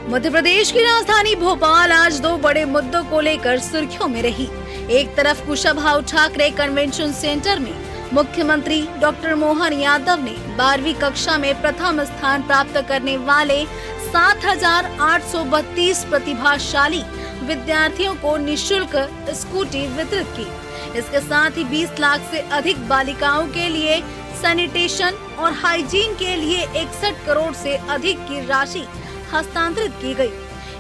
मध्य प्रदेश की राजधानी भोपाल आज दो बड़े मुद्दों को लेकर सुर्खियों में रही। एक तरफ कुशाभाऊ ठाकरे कन्वेंशन सेंटर में मुख्यमंत्री डॉक्टर मोहन यादव ने 12वीं कक्षा में प्रथम स्थान प्राप्त करने वाले 7,832 प्रतिभाशाली विद्यार्थियों को निशुल्क स्कूटी वितरित की। इसके साथ ही 20 लाख से अधिक बालिकाओं के लिए सैनिटेशन और हाइजीन के लिए 61 करोड़ से अधिक की राशि हस्तांतरित की गई।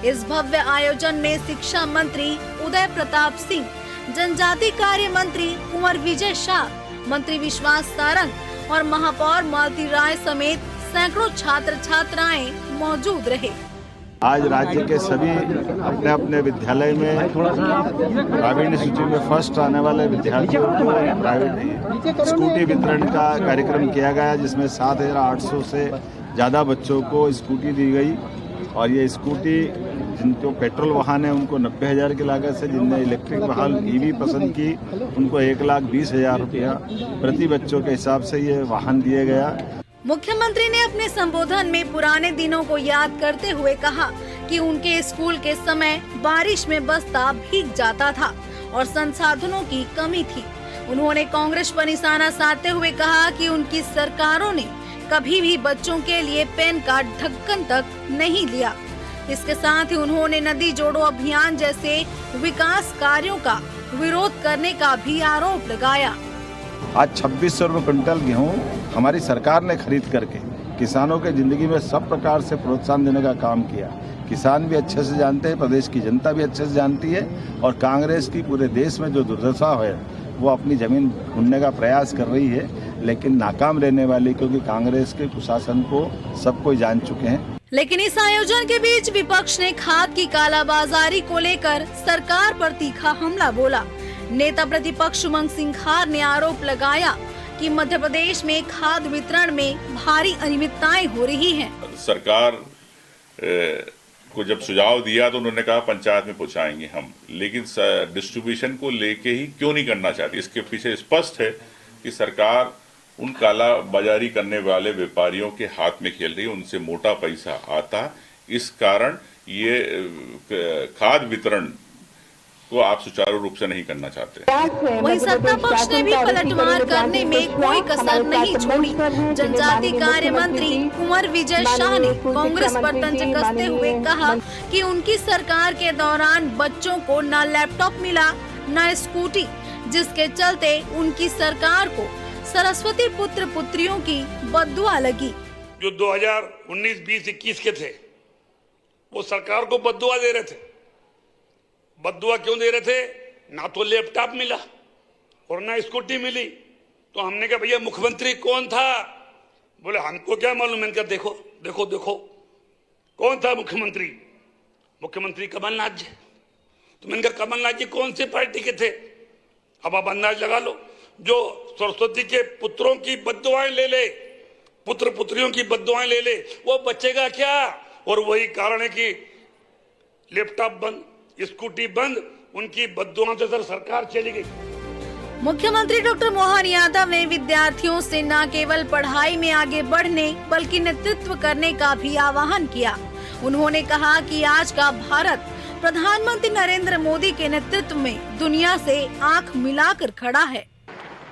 इस भव्य आयोजन में शिक्षा मंत्री उदय प्रताप सिंह, जनजाति कार्य मंत्री कुंवर विजय शाह, मंत्री विश्वास सारंग और महापौर मालती राय समेत सैकड़ों छात्र छात्राएं मौजूद रहे। आज राज्य के सभी अपने अपने विद्यालय में प्रावीण्य सूची में फर्स्ट आने वाले विद्यार्थियों को प्राइवेट स्कूटी वितरण का कार्यक्रम किया गया, जिसमें 7,800 से ज़्यादा बच्चों को स्कूटी दी गई। और ये स्कूटी जिनको पेट्रोल वाहन है उनको 90,000 की लागत से, जिनने इलेक्ट्रिक वाहन ईवी पसंद की उनको 1,20,000 रुपया प्रति बच्चों के हिसाब से ये वाहन दिए गया। मुख्यमंत्री ने अपने संबोधन में पुराने दिनों को याद करते हुए कहा कि उनके स्कूल के समय बारिश में बस्ता भीग जाता था और संसाधनों की कमी थी। उन्होंने कांग्रेस पर निशाना साधते हुए कहा कि उनकी सरकारों ने कभी भी बच्चों के लिए पेन का ढक्कन तक नहीं लिया। इसके साथ ही उन्होंने नदी जोड़ो अभियान जैसे विकास कार्यों का विरोध करने का भी आरोप लगाया। आज 2600 रुपये क्विंटल गेहूँ हमारी सरकार ने खरीद करके किसानों के जिंदगी में सब प्रकार से प्रोत्साहन देने का काम किया। किसान भी अच्छे से जानते हैं, प्रदेश की जनता भी अच्छे से जानती है, और कांग्रेस की पूरे देश में जो दुर्दशा है वो अपनी जमीन ढूंढने का प्रयास कर रही है, लेकिन नाकाम रहने वाली, क्योंकि कांग्रेस के कुशासन को सब कोई जान चुके हैं। लेकिन इस आयोजन के बीच विपक्ष ने खाद की कालाबाजारी को लेकर सरकार पर तीखा हमला बोला। नेता प्रतिपक्ष उमंग सिंघार ने आरोप लगाया कि मध्य प्रदेश में खाद वितरण में भारी अनियमितताएं हो रही हैं। सरकार को जब सुझाव दिया तो उन्होंने कहा पंचायत में पहुंचाएंगे हम, लेकिन डिस्ट्रीब्यूशन को लेके ही क्यों नहीं करना चाहती। इसके पीछे स्पष्ट है कि सरकार उन काला बाजारी करने वाले व्यापारियों के हाथ में खेल रही है, उनसे मोटा पैसा आता। इस कारण ये खाद वितरण को आप सुचारू रूप से नहीं करना चाहते। वहीं सत्ता पक्ष ने भी पलटवार करने में कोई कसर नहीं छोड़ी। जनजाति कार्य मंत्री कुंवर विजय शाह ने कांग्रेस पर तंज कसते हुए कहा कि उनकी सरकार के दौरान बच्चों को न लैपटॉप मिला न स्कूटी, जिसके चलते उनकी सरकार को सरस्वती पुत्र पुत्रियों की बद्दुआ लगी। जो 2019, 20, 21 के थे वो सरकार को बद्दुआ दे रहे थे। बद्दुआ क्यों दे रहे थे? ना तो लैपटॉप मिला और ना स्कूटी मिली। तो हमने कहा भैया मुख्यमंत्री कौन था? बोले हमको क्या मालूम। मैंने कहा देखो देखो देखो कौन था मुख्यमंत्री? मुख्यमंत्री कमलनाथ जी। तो मैंने कहा कमलनाथ जी कौन सी पार्टी के थे? अब आप अंदाज लगा लो। जो सरस्वती के पुत्रों की बद्दुआएं ले ले, पुत्र पुत्रियों की बद्दुआएं ले ले, वो बचेगा क्या? और वही कारण है कि लैपटॉप बंद, स्कूटी बंद, उनकी बद्दुआओं से सरकार चली गई। मुख्यमंत्री डॉक्टर मोहन यादव ने विद्यार्थियों से न केवल पढ़ाई में आगे बढ़ने बल्कि नेतृत्व करने का भी आह्वान किया। उन्होंने कहा कि आज का भारत प्रधानमंत्री नरेंद्र मोदी के नेतृत्व में दुनिया से आंख मिलाकर खड़ा है।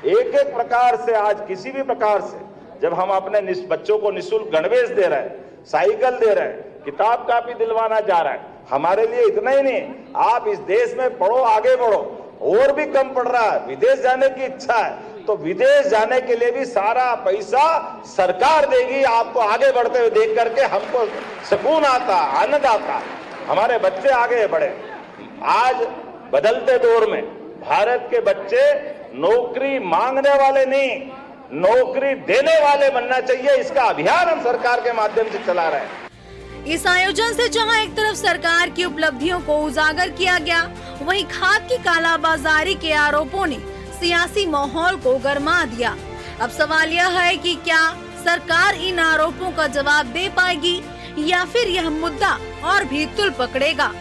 एक एक प्रकार से आज किसी भी प्रकार से जब हम अपने बच्चों को निःशुल्क गणवेश दे रहे हैं, साइकिल दे रहे हैं, किताब कापी दिलवाना जा रहा है, हमारे लिए इतना ही नहीं, आप इस देश में पढ़ो, आगे बढ़ो। और भी कम पड़ रहा है, विदेश जाने की इच्छा है तो विदेश जाने के लिए भी सारा पैसा सरकार देगी। आपको आगे बढ़ते हुए देख करके हमको सुकून आता, आनंद आता, हमारे बच्चे आगे बढ़े। आज बदलते दौर में भारत के बच्चे नौकरी मांगने वाले नहीं, नौकरी देने वाले बनना चाहिए। इसका अभियान हम सरकार के माध्यम से चला रहे हैं। इस आयोजन से जहां एक तरफ सरकार की उपलब्धियों को उजागर किया गया, वहीं खाद की कालाबाजारी के आरोपों ने सियासी माहौल को गरमा दिया। अब सवाल यह है कि क्या सरकार इन आरोपों का जवाब दे पाएगी या फिर यह मुद्दा और भी तुल पकड़ेगा।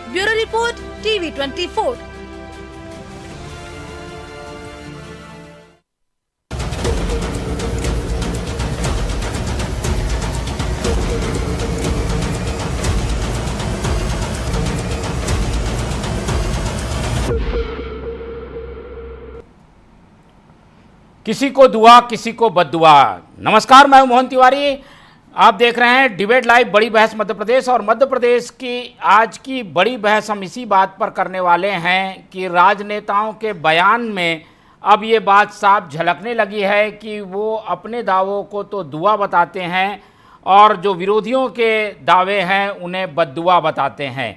Bureau report, TV 24। किसी को दुआ किसी को बद्दुआ। नमस्कार, मैं हूं मोहन तिवारी। आप देख रहे हैं डिबेट लाइव बड़ी बहस मध्य प्रदेश। और मध्य प्रदेश की आज की बड़ी बहस हम इसी बात पर करने वाले हैं कि राजनेताओं के बयान में अब ये बात साफ झलकने लगी है कि वो अपने दावों को तो दुआ बताते हैं और जो विरोधियों के दावे हैं उन्हें बद्दुआ बताते हैं।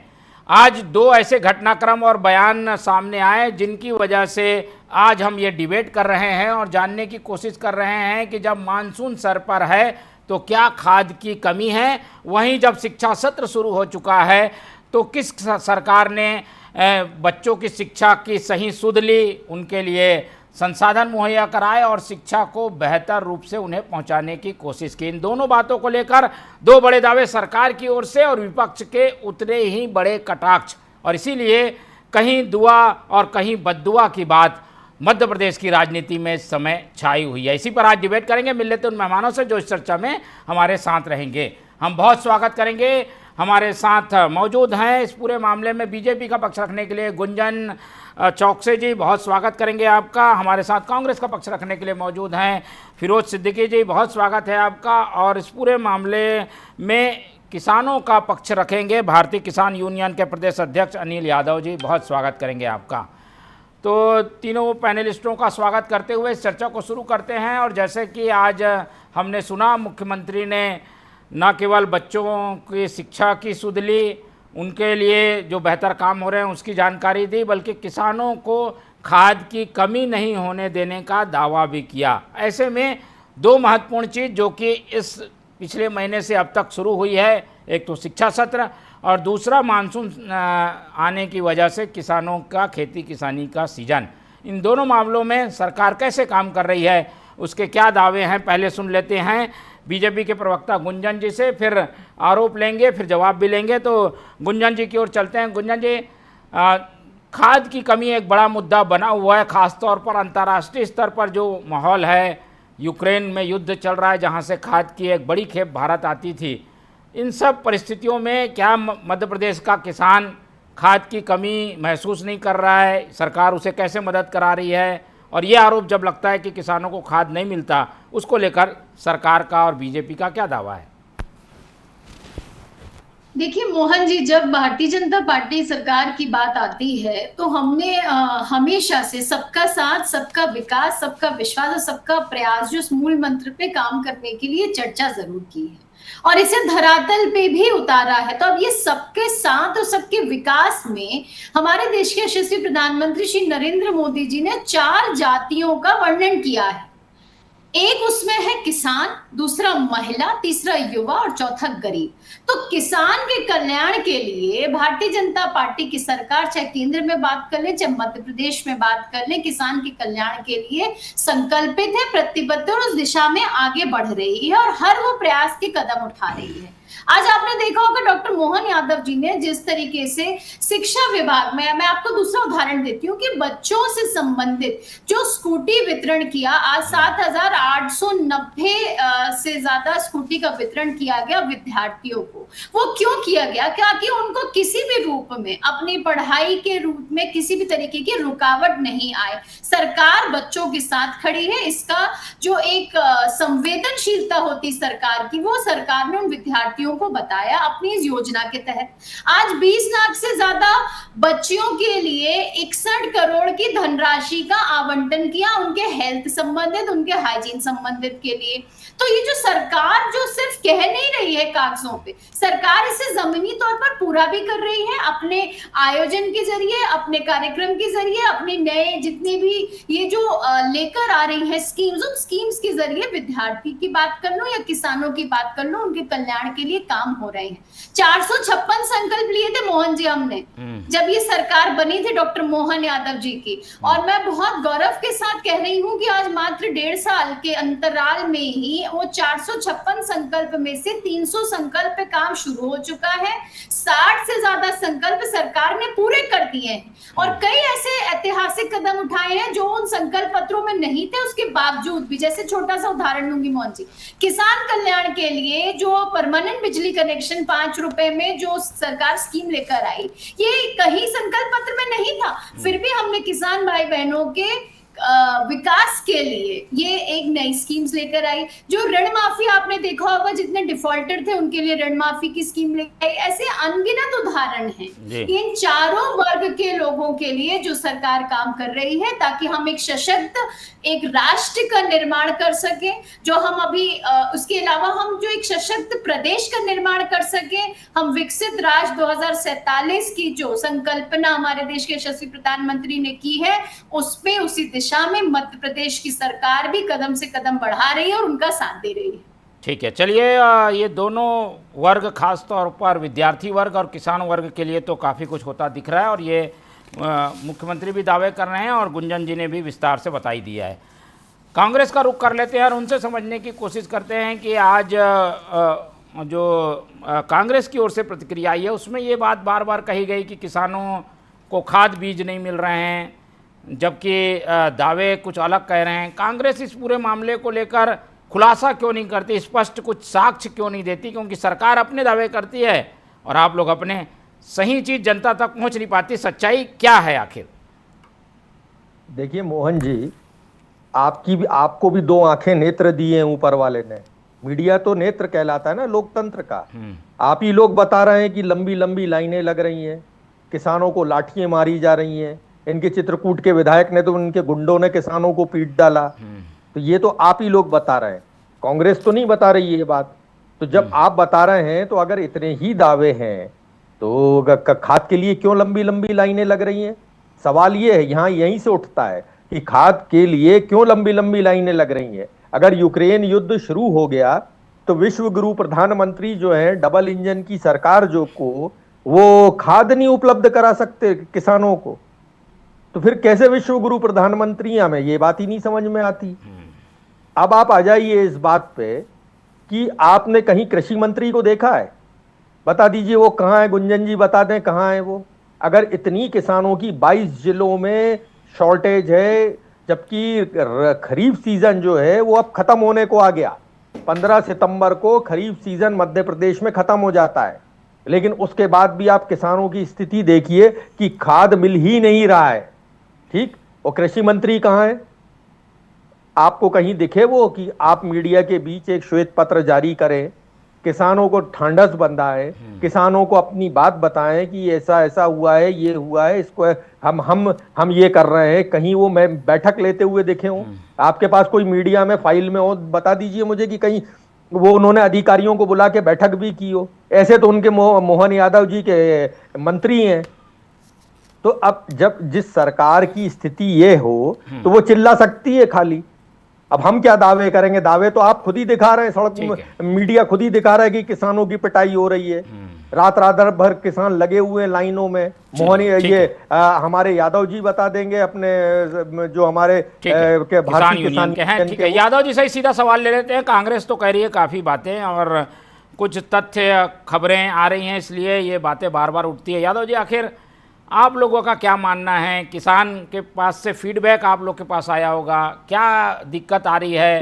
आज दो ऐसे घटनाक्रम और बयान सामने आए जिनकी वजह से आज हम ये डिबेट कर रहे हैं और जानने की कोशिश कर रहे हैं कि जब मानसून सर पर है तो क्या खाद की कमी है, वहीं जब शिक्षा सत्र शुरू हो चुका है तो किस सरकार ने बच्चों की शिक्षा की सही सुध ली, उनके लिए संसाधन मुहैया कराए और शिक्षा को बेहतर रूप से उन्हें पहुंचाने की कोशिश की। इन दोनों बातों को लेकर दो बड़े दावे सरकार की ओर से और विपक्ष के उतने ही बड़े कटाक्ष, और इसीलिए कहीं दुआ और कहीं बद्दुआ की बात मध्य प्रदेश की राजनीति में इस समय छाई हुई है। इसी पर आज डिबेट करेंगे। मिल लेते उन मेहमानों से जो इस चर्चा में हमारे साथ रहेंगे। हम बहुत स्वागत करेंगे। हमारे साथ मौजूद हैं इस पूरे मामले में बीजेपी का पक्ष रखने के लिए गुंजन चौकसे जी, बहुत स्वागत करेंगे आपका। हमारे साथ कांग्रेस का पक्ष रखने के लिए मौजूद हैं फिरोज सिद्दीकी जी, बहुत स्वागत है आपका। और इस पूरे मामले में किसानों का पक्ष रखेंगे भारतीय किसान यूनियन के प्रदेश अध्यक्ष अनिल यादव जी, बहुत स्वागत करेंगे आपका। तो तीनों पैनलिस्टों का स्वागत करते हुए इस चर्चा को शुरू करते हैं। और जैसे कि आज हमने सुना, मुख्यमंत्री ने न केवल बच्चों की शिक्षा की सुध ली, उनके लिए जो बेहतर काम हो रहे हैं उसकी जानकारी दी, बल्कि किसानों को खाद की कमी नहीं होने देने का दावा भी किया। ऐसे में दो महत्वपूर्ण चीज़ जो कि इस पिछले महीने से अब तक शुरू हुई है, एक तो शिक्षा सत्र और दूसरा मानसून आने की वजह से किसानों का खेती किसानी का सीजन। इन दोनों मामलों में सरकार कैसे काम कर रही है, उसके क्या दावे हैं, पहले सुन लेते हैं बीजेपी के प्रवक्ता गुंजन जी से, फिर आरोप लेंगे, फिर जवाब भी लेंगे। तो गुंजन जी की ओर चलते हैं। गुंजन जी, खाद की कमी एक बड़ा मुद्दा बना हुआ है, ख़ासतौर पर अंतर्राष्ट्रीय स्तर पर जो माहौल है, यूक्रेन में युद्ध चल रहा है जहाँ से खाद की एक बड़ी खेप भारत आती थी। इन सब परिस्थितियों में क्या मध्य प्रदेश का किसान खाद की कमी महसूस नहीं कर रहा है? सरकार उसे कैसे मदद करा रही है? और ये आरोप जब लगता है कि किसानों को खाद नहीं मिलता, उसको लेकर सरकार का और बीजेपी का क्या दावा है? देखिए मोहन जी, जब भारतीय जनता पार्टी सरकार की बात आती है तो हमने हमेशा से सबका साथ, सबका विकास, सबका विश्वास और सबका प्रयास जो मूल मंत्र पे काम करने के लिए चर्चा जरूर की है और इसे धरातल पे भी उतारा है। तो अब ये सबके साथ और सबके विकास में हमारे देश के यशस्वी प्रधानमंत्री श्री नरेंद्र मोदी जी ने 4 जातियों का वर्णन किया है। एक उसमें है किसान, दूसरा महिला, तीसरा युवा और चौथा गरीब। तो किसान के कल्याण के लिए भारतीय जनता पार्टी की सरकार, चाहे केंद्र में बात कर ले चाहे मध्य प्रदेश में बात कर ले, किसान के कल्याण के लिए संकल्पित है, प्रतिबद्ध और उस दिशा में आगे बढ़ रही है और हर वो प्रयास के कदम उठा रही है। आज आपने देखा होगा डॉक्टर मोहन यादव जी ने जिस तरीके से शिक्षा विभाग में, मैं आपको दूसरा उदाहरण देती हूँ कि बच्चों से संबंधित जो स्कूटी वितरण किया, आज 7,890 से ज्यादा स्कूटी का वितरण किया गया विद्यार्थियों को। वो क्यों किया गया? क्योंकि उनको किसी भी रूप में अपनी पढ़ाई के रूप में किसी भी तरीके की रुकावट नहीं आए। सरकार बच्चों के साथ खड़ी है। इसका जो एक संवेदनशीलता होती सरकार की, वो सरकार ने उन विद्यार्थियों को बताया अपनी इस योजना के तहत। आज 20 लाख से ज्यादा बच्चियों के लिए 61 करोड़ की धनराशि का आवंटन किया, उनके हेल्थ संबंधित, उनके हाइजीन संबंधित के लिए। तो ये जो सरकार जो सिर्फ कह नहीं रही है कागजों पे, सरकार इसे जमीनी तौर पर पूरा भी कर रही है अपने आयोजन के जरिए, अपने कार्यक्रम के जरिए, अपने नए जितने भी ये जो लेकर आ रही है स्कीम्स, उन स्कीम्स के जरिए विद्यार्थी की बात कर लो या किसानों की बात कर लो, उनके कल्याण के लिए काम हो रहे हैं। 456 संकल्प लिए थे मोहन जी हमने जब ये सरकार बनी थी डॉक्टर मोहन यादव जी की, और मैं बहुत गौरव के साथ कह रही हूँ कि आज मात्र 1.5 साल के अंतराल में ही वो 456 संकल्प में से 300 संकल्प पे काम शुरू हो चुका है। 60 से ज्यादा संकल्प सरकार ने पूरे कर दिए हैं और कई ऐसे ऐतिहासिक कदम उठाए हैं जो उन संकल्प पत्रों में नहीं थे, उसके बावजूद भी। जैसे छोटा सा उदाहरण लूंगी मोहन जी, किसान कल्याण के लिए जो परमानेंट बिजली कनेक्शन 5 रुपए में जो सरकार स्कीम लेकर आई, ये कहीं संकल्प पत्र में नहीं था, फिर भी हमने किसान भाई बहनों के विकास के लिए ये एक नई स्कीम्स लेकर आई। जो ऋण माफी आपने देखा होगा, जितने डिफॉल्टर थे उनके लिए ऋण माफी की स्कीम लेकर आई। ऐसे अनगिनत उदाहरण हैं इन चारों वर्ग के लोगों के लिए जो सरकार काम कर रही है, ताकि हम एक सशक्त एक राष्ट्र का निर्माण कर सके। जो हम अभी उसके अलावा हम जो एक सशक्त प्रदेश का निर्माण कर सके, हम विकसित राष्ट्र 2047 की जो संकल्पना हमारे देश के यशस्वी प्रधानमंत्री ने की है, उस पे उसी दिशा में मध्य प्रदेश की सरकार भी कदम से कदम बढ़ा रही है और उनका साथ दे रही है। ठीक है, चलिए ये दोनों वर्ग, खास तौर पर विद्यार्थी वर्ग और किसान वर्ग के लिए तो काफ़ी कुछ होता दिख रहा है, और ये मुख्यमंत्री भी दावे कर रहे हैं और गुंजन जी ने भी विस्तार से बताई दिया है। कांग्रेस का रुख कर लेते हैं और उनसे समझने की कोशिश करते हैं कि आज जो कांग्रेस की ओर से प्रतिक्रिया आई है उसमें ये बात बार बार कही गई कि किसानों को खाद बीज नहीं मिल रहे हैं, जबकि दावे कुछ अलग कह रहे हैं। कांग्रेस इस पूरे मामले को लेकर खुलासा क्यों नहीं करती, स्पष्ट कुछ साक्ष्य क्यों नहीं देती? क्योंकि सरकार अपने दावे करती है और आप लोग अपने, सही चीज़ जनता तक पहुंच नहीं पाती। सच्चाई क्या है आखिर? देखिए मोहन जी, आपको भी दो आंखें, नेत्र दिए हैं ऊपर वाले ने। मीडिया तो नेत्र कहलाता है ना लोकतंत्र का। आप ही लोग बता रहे हैं कि लंबी लंबी लाइनें लग रही हैं, किसानों को लाठियां मारी जा रही हैं। इनके चित्रकूट के विधायक ने तो, उनके गुंडों ने किसानों को पीट डाला। तो ये तो आप ही लोग बता रहे हैं, कांग्रेस तो नहीं बता रही है ये बात। तो जब आप बता रहे हैं, तो अगर इतने ही दावे हैं तो खाद के लिए क्यों लंबी लंबी लाइनें लग रही हैं? सवाल ये है, यहाँ यहीं से उठता है कि खाद के लिए क्यों लंबी लंबी लाइनें लग रही हैं। अगर यूक्रेन युद्ध शुरू हो गया तो विश्व गुरु प्रधानमंत्री जो है, डबल इंजन की सरकार जो को, वो खाद नहीं उपलब्ध करा सकते किसानों को, तो फिर कैसे विश्व गुरु प्रधानमंत्री? हमें ये बात ही नहीं समझ में आती। अब आप आ जाइए इस बात पे कि आपने कहीं कृषि मंत्री को देखा है? बता दीजिए वो कहाँ है, गुंजन जी बता दें कहाँ है वो। अगर इतनी किसानों की 22 जिलों में शॉर्टेज है, जबकि खरीफ सीजन जो है वो अब खत्म होने को आ गया। 15 सितंबर को खरीफ सीजन मध्य प्रदेश में खत्म हो जाता है, लेकिन उसके बाद भी आप किसानों की स्थिति देखिए कि खाद मिल ही नहीं रहा है। ठीक, और कृषि मंत्री कहाँ है? आपको कहीं दिखे वो कि आप मीडिया के बीच एक श्वेत पत्र जारी करें, किसानों को ढांढस बंधाएं, किसानों को अपनी बात बताएं कि ऐसा ऐसा हुआ है, ये हुआ है, इसको हम ये कर रहे हैं? कहीं वो मैं बैठक लेते हुए देखे हूं? आपके पास कोई मीडिया में फाइल में हो, बता दीजिए मुझे कि कहीं वो उन्होंने अधिकारियों को बुला के बैठक भी की हो। ऐसे तो उनके मोहन यादव जी के मंत्री हैं। तो अब जब जिस सरकार की स्थिति ये हो तो वो चिल्ला सकती है खाली। अब हम क्या दावे करेंगे? दावे तो आप खुद ही दिखा रहे हैं, सड़क मीडिया खुद ही दिखा रहा है कि किसानों की पिटाई हो रही है। रात रात भर किसान लगे हुए हैं लाइनों में। मोहन ये हमारे यादव जी बता देंगे, अपने जो हमारे के भारतीय किसान के हैं। ठीक है, यादव जी से सीधा सवाल ले लेते हैं। कांग्रेस तो कह रही है काफ़ी बातें और कुछ तथ्य खबरें आ रही हैं, इसलिए ये बातें बार बार उठती है। यादव जी, आखिर आप लोगों का क्या मानना है? किसान के पास से फीडबैक आप लोग के पास आया होगा, क्या दिक्कत आ रही है?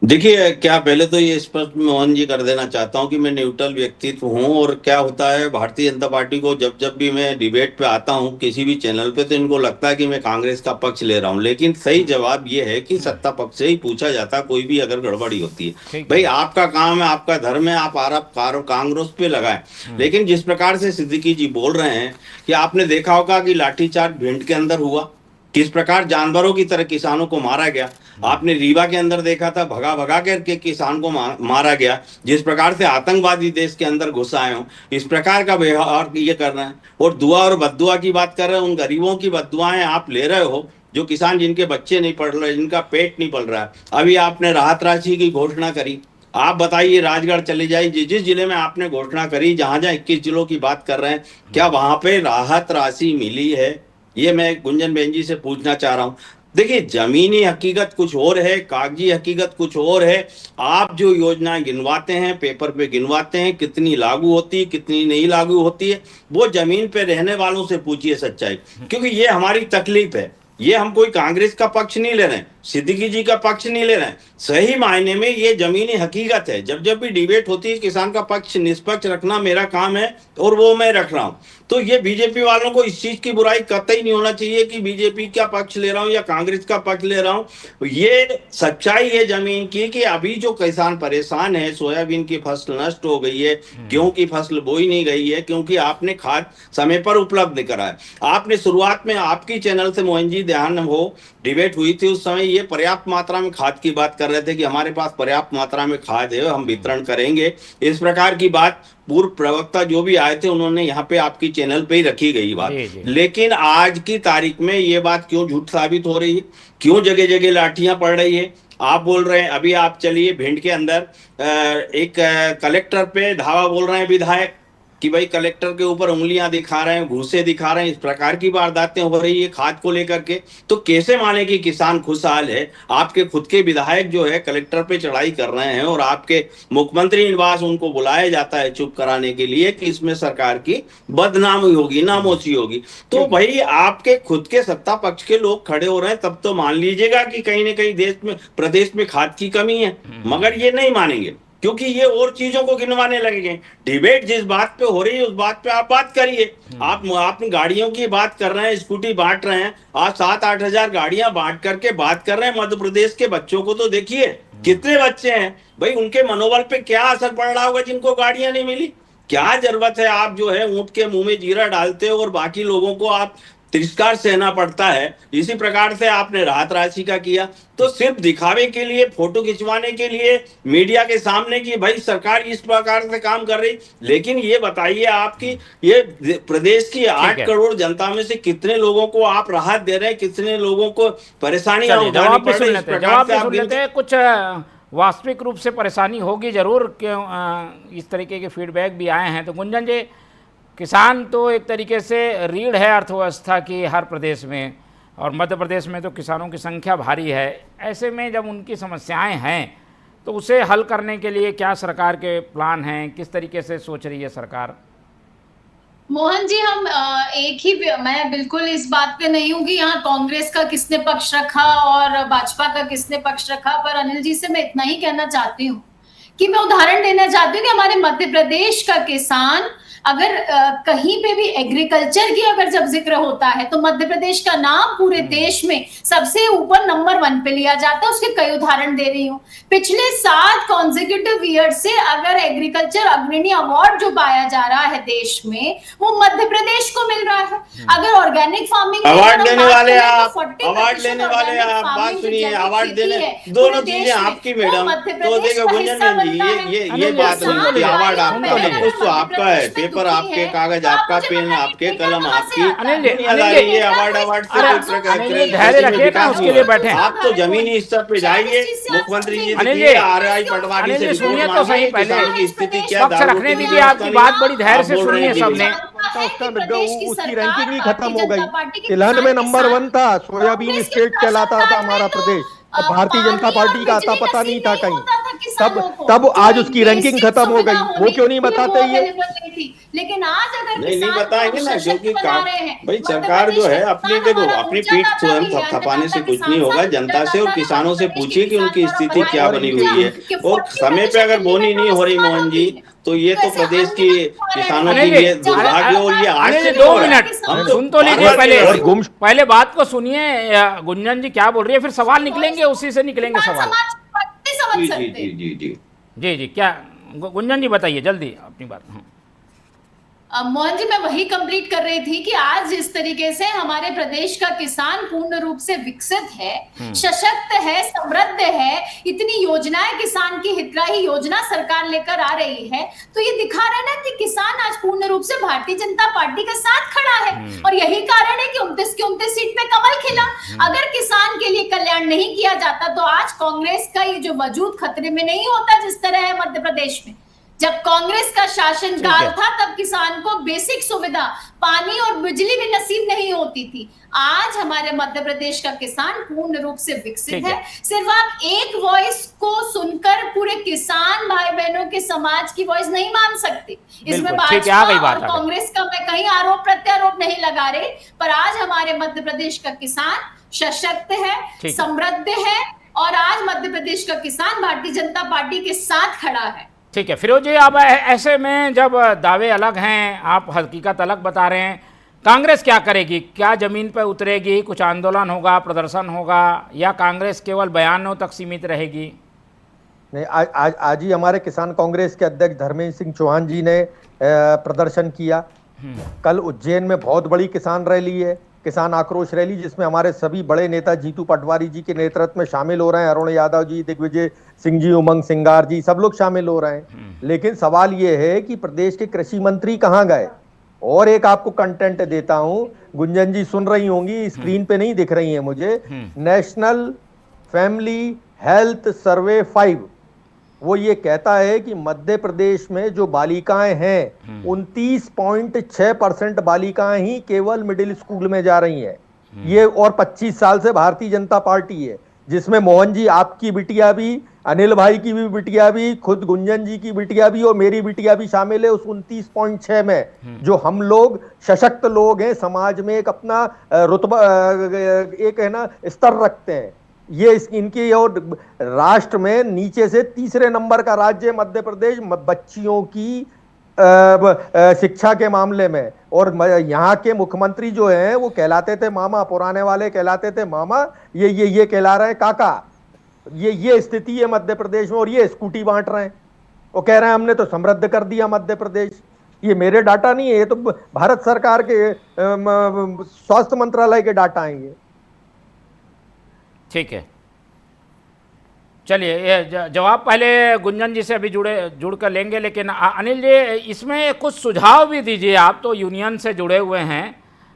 देखिए, क्या पहले तो ये स्पष्ट मोहन जी कर देना चाहता हूं कि मैं न्यूट्रल व्यक्तित्व हूं। और क्या होता है, भारतीय जनता पार्टी को जब भी मैं डिबेट पे आता हूं किसी भी चैनल पे, तो इनको लगता है कि मैं कांग्रेस का पक्ष ले रहा हूं। लेकिन सही जवाब ये है कि सत्ता पक्ष से ही पूछा जाता कोई भी अगर गड़बड़ी होती है। भाई आपका काम है, आपका धर्म है, आप आरोप कांग्रेस पे लगाएं। लेकिन जिस प्रकार से सिद्दीकी जी बोल रहे हैं कि आपने देखा होगा कि लाठीचार्ज भिंड के अंदर हुआ, किस प्रकार जानवरों की तरह किसानों को मारा गया। आपने रीवा के अंदर देखा था, भगा भगा करके किसान को मारा गया। जिस प्रकार से आतंकवादी देश के अंदर घुस आए हो, इस प्रकार का व्यवहार ये कर रहे हैं। और दुआ और बद्दुआ की बात कर रहे हैं, उन गरीबों की बद्दुआएं आप ले रहे हो, जो किसान जिनके बच्चे नहीं पढ़ रहे, जिनका पेट नहीं पल रहा है। अभी आपने राहत राशि की घोषणा करी। आप बताइए, राजगढ़ चले जाइए, जिस जिले में आपने घोषणा करी, जहां 21 जिलों की बात कर रहे हैं, क्या वहां पे राहत राशि मिली है? ये मैं गुंजन बहन जी से पूछना चाह रहा हूं। देखिए, जमीनी हकीकत कुछ और है, कागजी हकीकत कुछ और है। आप जो योजनाएं गिनवाते हैं, पेपर पे गिनवाते हैं, कितनी लागू होती है, कितनी नहीं लागू होती है, वो जमीन पे रहने वालों से पूछिए सच्चाई। क्योंकि ये हमारी तकलीफ है। ये हम कोई कांग्रेस का पक्ष नहीं ले रहे हैं, सिद्दीकी जी का पक्ष नहीं ले रहे हैं। सही मायने में ये जमीनी हकीकत है। जब जब भी डिबेट होती है, किसान का पक्ष निष्पक्ष रखना मेरा काम है और वो मैं रख रहा हूं। तो ये बीजेपी वालों को इस चीज की बुराई कतई नहीं होना चाहिए कि बीजेपी का पक्ष ले रहा हूं या कांग्रेस का पक्ष ले रहा हूं। ये सच्चाई है जमीन की कि अभी जो किसान परेशान है, सोयाबीन की फसल नष्ट हो गई है, गेहूं की फसल बोई नहीं गई है, क्योंकि आपने खाद समय पर उपलब्ध नहीं कराया। आपने शुरुआत में आपकी चैनल से मोहन जी ध्यान हो डिबेट हुई थी, उस समय ये पर्याप्त मात्रा में खाद की बात कर रहे थे कि हमारे पास पर्याप्त मात्रा में खाद है, हम वितरण करेंगे। इस प्रकार की बात पूर्व प्रवक्ता जो भी आए थे उन्होंने यहाँ पे आपकी चैनल पे ही रखी गई बात। लेकिन आज की तारीख में ये बात क्यों झूठ साबित हो रही है, क्यों जगह जगह लाठियां पड़ रही है? आप बोल रहे हैं, अभी आप चलिए भिंड के अंदर एक कलेक्टर पे धावा बोल रहे हैं विधायक कि भाई कलेक्टर के ऊपर उंगलियां दिखा रहे हैं, घूसे दिखा रहे हैं, इस प्रकार की वारदातें हो रही है खाद को लेकर के। तो कैसे माने कि किसान खुशहाल है? आपके खुद के विधायक जो है कलेक्टर पे चढ़ाई कर रहे हैं और आपके मुख्यमंत्री निवास उनको बुलाया जाता है चुप कराने के लिए कि इसमें सरकार की बदनामी होगी, नामोशी होगी। तो भाई आपके खुद के सत्ता पक्ष के लोग खड़े हो रहे हैं, तब तो मान लीजिएगा कि कहीं ना कहीं देश में प्रदेश में खाद की कमी है। मगर ये नहीं मानेंगे क्योंकि ये और चीजों को गिनवाने लगेंगे। डिबेट जिस बात पे हो रही है उस बात पे आप बात करिए। आप गाड़ियों की बात कर रहे हैं, स्कूटी बांट रहे हैं, आप 7-8 हजार गाड़ियां बांट करके बात कर रहे हैं। मध्य प्रदेश के बच्चों को तो देखिए कितने बच्चे हैं भाई, उनके मनोबल पे क्या असर पड़ रहा होगा जिनको गाड़ियां नहीं मिली। क्या जरूरत है आप जो है ऊंट के मुंह में जीरा डालते हो और बाकी लोगों को आप तिरस्कार सहना पड़ता है। इसी प्रकार से आपने राहत राशि का किया तो सिर्फ दिखावे के लिए, फोटो खिंचवाने के लिए मीडिया के सामने कि भाई सरकार इस प्रकार से काम कर रही। लेकिन ये बताइए आपकी ये प्रदेश की 8 करोड़ जनता में से कितने लोगों को आप राहत दे रहे हैं, कितने लोगों को परेशानियां उठानी पड़ रही है? जवाब भी सुन लेते हैं। कुछ वास्तविक रूप से परेशानी होगी जरूर, क्यों इस तरीके के फीडबैक भी आए हैं। तो गुंजन जी, किसान तो एक तरीके से रीढ़ है अर्थव्यवस्था की हर प्रदेश में, और मध्य प्रदेश में तो किसानों की संख्या भारी है। ऐसे में जब उनकी समस्याएं हैं तो उसे हल करने के लिए क्या सरकार के प्लान हैं, किस तरीके से सोच रही है सरकार? मोहन जी, हम मैं बिल्कुल इस बात पे नहीं हूँ कि यहाँ कांग्रेस का किसने पक्ष रखा और भाजपा का किसने पक्ष रखा, पर अनिल जी से मैं इतना ही कहना चाहती हूँ कि मैं उदाहरण देना चाहती हूँ कि हमारे मध्य प्रदेश का किसान अगर कहीं पे भी एग्रीकल्चर की अगर जब जिक्र होता है तो मध्य प्रदेश का नाम पूरे देश में सबसे ऊपर नंबर 1 पे लिया जाता है। उसके कई उदाहरण दे रही हूँ। पिछले 7 कॉन्जिक्यूटिव ईयर से अगर एग्रीकल्चर अग्रणी अवार्ड जो पाया जा रहा है देश में वो मध्य प्रदेश को मिल रहा है। अगर ऑर्गेनिक फार्मिंग अवार्ड लेने वाले आप, बात सुनिए, अवार्ड देने दोनों चीजें आपकी मैडम। तो देखो गुंजन जी, ये बात नहीं, अवार्ड आपका सब कुछ तो आपका है, पेपर आपके, कागज आपका, पेन आपके, कलम आपकी। ये अवार्ड धैर्य रखिए ना, उसके लिए बैठे। आप तो जमीनी स्तर पे जाइए, मुख्यमंत्री जी RI पटवारी से सुनिए तो सही, पहले स्थिति क्या रखने दीजिए, आपकी बात बड़ी धैर्य से सुनिए सबने। उसकी रैंकिंग ही खत्म हो गई। तिलहन में नंबर 1 था, सोयाबीन स्टेट कहलाता था हमारा प्रदेश। अब भारतीय जनता पार्टी का आता पता नहीं था कहीं, तब आज उसकी रैंकिंग खत्म हो गई। वो क्यों नहीं बताते ये? लेकिन आज अगर नहीं बताएंगे ना, क्योंकि भाई सरकार जो है अपनी, देखो अपनी पीठ स्वयं थपथपाने से कुछ नहीं होगा। जनता से और किसानों से पूछिए कि उनकी स्थिति क्या बनी हुई है। और समय पे अगर बोनी नहीं हो रही मोहन जी, तो ये तो प्रदेश की किसानों के लिए दुर्भाग्य। और ये आज से 2 मिनट हम सुन तो लीजिए, पहले बात को सुनिए। गुंजन जी क्या बोल रही है, फिर सवाल निकलेंगे, उसी से निकलेंगे सवाल। जी क्या गुंजन जी बताइए जल्दी अपनी बात। मोहन जी, मैं वही कंप्लीट कर रही थी कि आज जिस तरीके से हमारे प्रदेश का किसान पूर्ण रूप से विकसित है, सशक्त है, समृद्ध है, इतनी योजनाएं किसान की हितग्राही योजना सरकार लेकर आ रही है, तो ये दिखा रहा है ना कि किसान आज पूर्ण रूप से भारतीय जनता पार्टी के साथ खड़ा है। और यही कारण है कि 29 की 29 सीट पे कमल खिला। अगर किसान के लिए कल्याण नहीं किया जाता तो आज कांग्रेस का ये जो वजूद खतरे में नहीं होता जिस तरह है मध्य प्रदेश में। जब कांग्रेस का शासन काल था तब किसान को बेसिक सुविधा, पानी और बिजली भी नसीब नहीं होती थी। आज हमारे मध्य प्रदेश का किसान पूर्ण रूप से विकसित है। सिर्फ आप एक वॉइस को सुनकर पूरे किसान भाई बहनों के समाज की वॉइस नहीं मान सकते। इसमें भाजपा और कांग्रेस का मैं कहीं आरोप प्रत्यारोप नहीं लगा रही, पर आज हमारे मध्य प्रदेश का किसान सशक्त है, ठीक है। समृद्ध है और आज मध्य प्रदेश का किसान भारतीय जनता पार्टी के साथ खड़ा है। ठीक है फिरोज जी, अब ऐसे में जब दावे अलग हैं, आप हकीकत अलग बता रहे हैं, कांग्रेस क्या करेगी? क्या जमीन पर उतरेगी? कुछ आंदोलन होगा, प्रदर्शन होगा, या कांग्रेस केवल बयानों तक सीमित रहेगी? नहीं, आज ही हमारे किसान कांग्रेस के अध्यक्ष धर्मेंद्र सिंह चौहान जी ने प्रदर्शन किया। कल उज्जैन में बहुत बड़ी किसान रैली है, किसान आक्रोश रैली, जिसमें हमारे सभी बड़े नेता जीतू पटवारी जी के नेतृत्व में शामिल हो रहे हैं। अरुण यादव जी, दिग्विजय सिंह जी, उमंग सिंगार जी, सब लोग शामिल हो रहे हैं। लेकिन सवाल यह है कि प्रदेश के कृषि मंत्री कहां गए? और एक आपको कंटेंट देता हूं, गुंजन जी सुन रही होंगी, स्क्रीन पे नहीं दिख रही है मुझे। नेशनल फैमिली हेल्थ सर्वे 5 वो ये कहता है कि मध्य प्रदेश में जो बालिकाएं हैं 29.6% बालिकाएं ही केवल मिडिल स्कूल में जा रही हैं। ये और 25 साल से भारतीय जनता पार्टी है, जिसमें मोहन जी आपकी बिटिया भी, अनिल भाई की भी बिटिया भी, खुद गुंजन जी की बिटिया भी और मेरी बिटिया भी शामिल है उस 29.6 में। जो हम लोग सशक्त लोग हैं, समाज में एक अपना रुतबा, एक है ना, स्तर रखते हैं। ये इनकी और राष्ट्र में नीचे से तीसरे नंबर का राज्य मध्य प्रदेश बच्चियों की शिक्षा के मामले में। और यहाँ के मुख्यमंत्री जो हैं वो कहलाते थे मामा, पुराने वाले कहलाते थे मामा, ये कहला रहे हैं काका। ये स्थिति है मध्य प्रदेश में, और ये स्कूटी बांट रहे हैं और कह रहे हैं हमने तो समृद्ध कर दिया मध्य प्रदेश। ये मेरे डाटा नहीं है, ये तो भारत सरकार के स्वास्थ्य मंत्रालय के डाटा हैं ये। ठीक है, चलिए ये जवाब पहले गुंजन जी से अभी जुड़ कर लेंगे, लेकिन अनिल जी इसमें कुछ सुझाव भी दीजिए। आप तो यूनियन से जुड़े हुए हैं,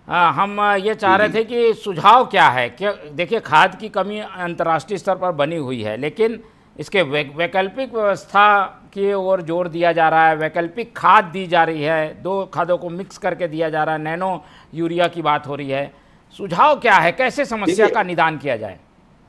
हम ये चाह रहे थे कि सुझाव क्या है। क्या देखिए, खाद की कमी अंतर्राष्ट्रीय स्तर पर बनी हुई है, लेकिन इसके वैकल्पिक व्यवस्था की ओर जोर दिया जा रहा है, वैकल्पिक खाद दी जा रही है, 2 खादों को मिक्स करके दिया जा रहा है, नैनो यूरिया की बात हो रही है। सुझाव क्या है, कैसे समस्या का निदान किया जाए?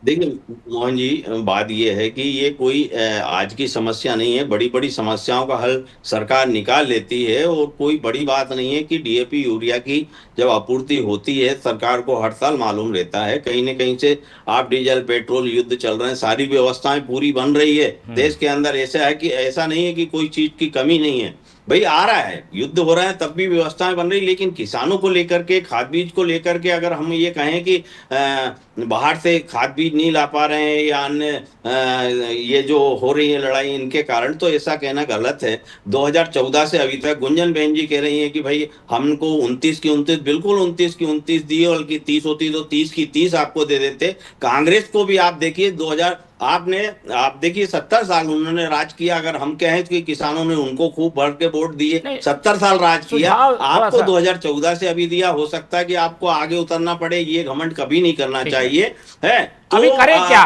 देखिए मोहन जी, बात यह है कि ये कोई आज की समस्या नहीं है। बड़ी बड़ी समस्याओं का हल सरकार निकाल लेती है, और कोई बड़ी बात नहीं है कि डीएपी यूरिया की जब आपूर्ति होती है, सरकार को हर साल मालूम रहता है कहीं न कहीं से आप डीजल पेट्रोल युद्ध चल रहे हैं, सारी व्यवस्थाएं पूरी बन रही है देश के अंदर। ऐसा है कि ऐसा नहीं है कि कोई चीज की कमी नहीं है, भाई आ रहा है, युद्ध हो रहा है तब भी व्यवस्थाएं बन रही। लेकिन किसानों को लेकर के, खाद बीज को लेकर के अगर हम ये कहें कि बाहर से खाद बीज नहीं ला पा रहे हैं या अन्य ये जो हो रही है लड़ाई इनके कारण, तो ऐसा कहना गलत है। 2014 से अभी तक गुंजन बहन जी कह रही है कि भाई हमको 29 की 29, बिल्कुल 29 की 29 दिए, बल्कि 30 होती तो 30 की 30 आपको दे देते। कांग्रेस को भी आप देखिए, आप देखिए 70 साल उन्होंने राज किया। अगर हम कहें कि किसानों ने उनको खूब भर के वोट दिए, 70 साल राज किया, आपको 2014 से अभी दिया। हो सकता है कि आपको आगे उतरना पड़े, ये घमंड कभी नहीं करना चाहिए है। तो अभी करें क्या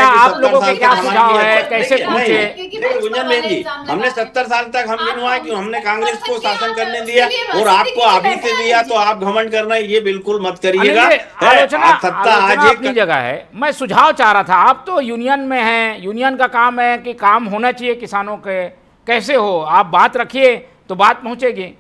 आप लोगों के क्या सुझाव है, कैसे पहुंचे? गुंजन बहन जी, हमने 70 साल तक हम गिनवाए कि हमने कांग्रेस को शासन करने दिया और आपको अभी से दिया, तो आप घमंड करना ये बिल्कुल मत करिएगा। सत्ता आज अपनी जगह है, मैं सुझाव चाह रहा था। आप तो यूनियन में हैं, यूनियन का काम है कि काम होना चाहिए किसानों के, कैसे हो आप बात रखिए तो बात पहुंचेगी।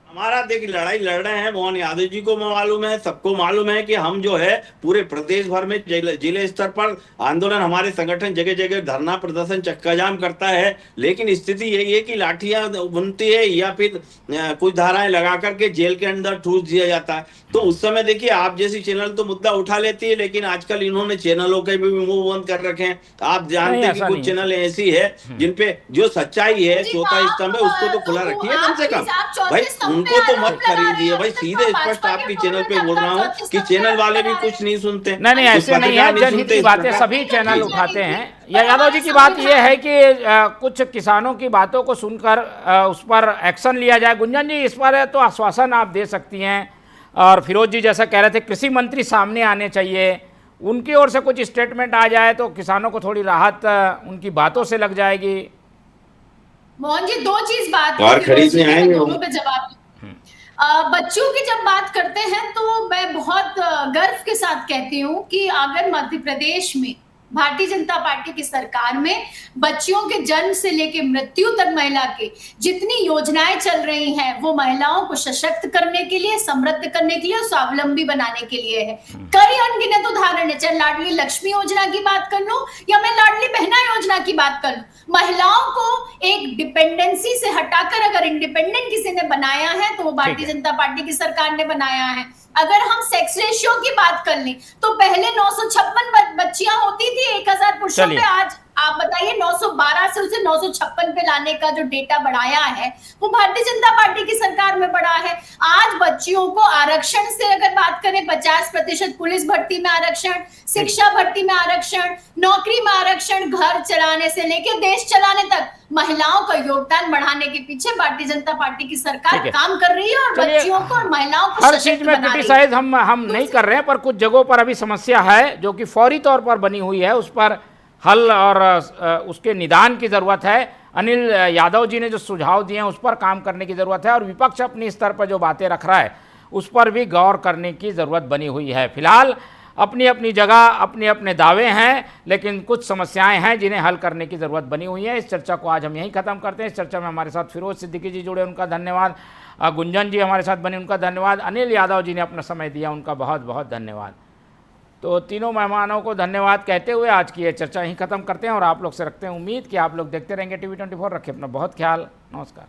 हमारा देखिए लड़ाई लड़ रहे हैं, मोहन यादव जी को मालूम है, सबको मालूम है कि हम जो है पूरे प्रदेश भर में जिले स्तर पर आंदोलन, हमारे संगठन जगह जगह धरना प्रदर्शन चक्का जाम करता है। लेकिन स्थिति यही है कि लाठियां बुनती है या फिर कुछ धाराएं लगा करके जेल के अंदर ठूस दिया जाता है। तो उस समय देखिए आप जैसी चैनल तो मुद्दा उठा लेती है, लेकिन आजकल इन्होंने चैनलों के भी मुंह बंद कर रखे हैं। आप जानते हैं कि कुछ चैनल ऐसी है जिनपे जो सच्चाई है, चौथा स्तंभ है, उसको तो खुला रखिए कम से कम। भाई उनको तो मत खरीदिए। भाई सीधे स्पष्ट आपकी चैनल पे बोल रहा हूँ कि चैनल वाले भी कुछ नहीं सुनते। नहीं ऐसे नहीं है, जनहित की बातें सभी चैनल उठाते हैं। या यादव जी की बात यह है कि कुछ किसानों की बातों को सुनकर उस पर एक्शन लिया जाए। गुंजन जी इस पर तो आश्वासन आप दे सकती हैं, और फिरोज जी जैसा कह रहे थे कृषि मंत्री सामने आने चाहिए, उनकी ओर से कुछ स्टेटमेंट आ जाए तो किसानों को थोड़ी राहत उनकी बातों से लग जाएगी। मोहन जी दो चीज बात खरीदने आएंगे दोनों पे जवाब। बच्चों की जब बात करते हैं तो मैं बहुत गर्व के साथ कहती हूँ कि अगर मध्य प्रदेश में भारतीय जनता पार्टी की सरकार में बच्चियों के जन्म से लेकर मृत्यु तक महिला के जितनी योजनाएं चल रही हैं वो महिलाओं को सशक्त करने के लिए, समृद्ध करने के लिए और स्वावलंबी बनाने के लिए है। कई अनगिनत उदाहरण है, चाहे लाडली लक्ष्मी योजना की बात कर लूं या मैं लाडली बहना योजना की बात कर लूं। महिलाओं को एक डिपेंडेंसी से हटाकर अगर इंडिपेंडेंट किसी ने बनाया है तो वो भारतीय जनता पार्टी की सरकार ने बनाया है। अगर हम सेक्स रेशियो की बात कर लें तो पहले 956 बच्चियां होती थी 1000 पुरुषों पे, आज आप बताइए 912 से उसे 956 पे लाने का जो डेटा बढ़ाया है वो भारतीय जनता पार्टी की सरकार में बढ़ा है। आज बच्चियों को आरक्षण से अगर बात करें 50% पुलिस भर्ती में आरक्षण, शिक्षा भर्ती में आरक्षण, नौकरी में आरक्षण, घर चलाने से लेकर देश चलाने तक महिलाओं का योगदान बढ़ाने के पीछे भारतीय जनता पार्टी की सरकार काम कर रही है और बच्चियों को और महिलाओं को हर चीज में क्रिटिसाइज हम नहीं कर रहे हैं, पर कुछ जगहों पर अभी समस्या है जो कि फौरी तौर पर बनी हुई है, उस पर हल और उसके निदान की ज़रूरत है। अनिल यादव जी ने जो सुझाव दिए हैं उस पर काम करने की ज़रूरत है और विपक्ष अपनी स्तर पर जो बातें रख रहा है उस पर भी गौर करने की ज़रूरत बनी हुई है। फिलहाल अपनी अपनी जगह अपने अपने दावे हैं, लेकिन कुछ समस्याएं हैं जिन्हें हल करने की ज़रूरत बनी हुई है। इस चर्चा को आज हम यहीं ख़त्म करते हैं। इस चर्चा में हमारे साथ फिरोज सिद्दीकी जी जुड़े, उनका धन्यवाद। गुंजन जी हमारे साथ बने, उनका धन्यवाद। अनिल यादव जी ने अपना समय दिया, उनका बहुत बहुत धन्यवाद। तो तीनों मेहमानों को धन्यवाद कहते हुए आज की ये चर्चा यहीं ख़त्म करते हैं और आप लोग से रखते हैं उम्मीद कि आप लोग देखते रहेंगे TV24। रखें अपना बहुत ख्याल। नमस्कार।